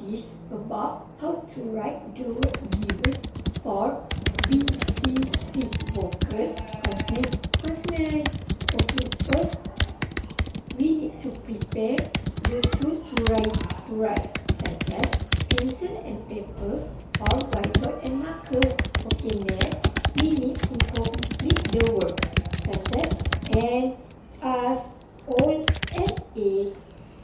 teach about how to write the word given for VCC, vocal, consonant, consonant. Okay, first we need to prepare the tools to write, such as pencil and paper or whiteboard and marker. Okay, next we need to complete the word, such as and, as, all, and egg.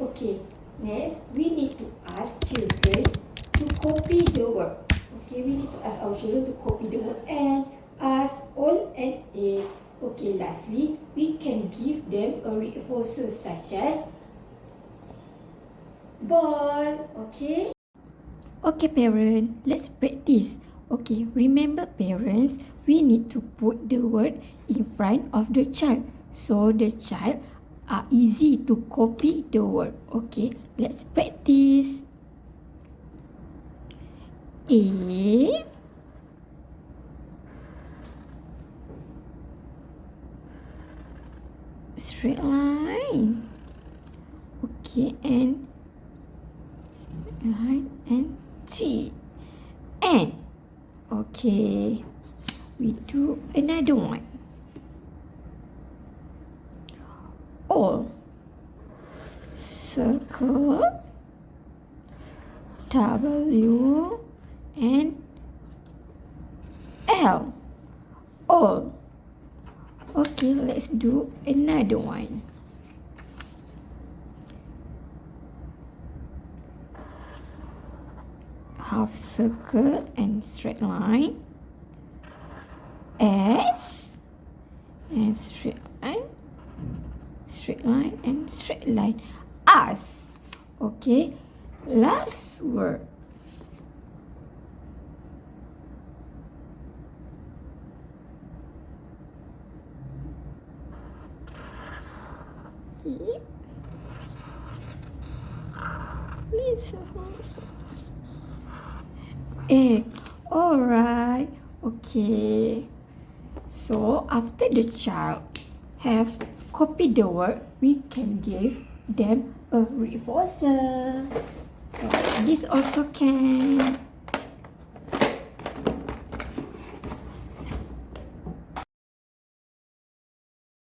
Okay, next we need to ask children to copy the word. Okay, we need to ask our children to copy the word and, as, all, and egg. Okay, lastly, we can give them a reinforcer such as ball. Okay? Okay, parents, let's practice. Okay, remember parents, we need to put the word in front of the child so the child are easy to copy the word. Okay, let's practice. A, straight line. Okay, and line and T. And okay, we do another one. All, circle, W and L. All. Okay, let's do another one. Half circle and straight line. S and straight line and straight line. As. Okay, last word. Please. Alright. Okay. So after the child have copied the word, we can give them a reinforcer. This also can.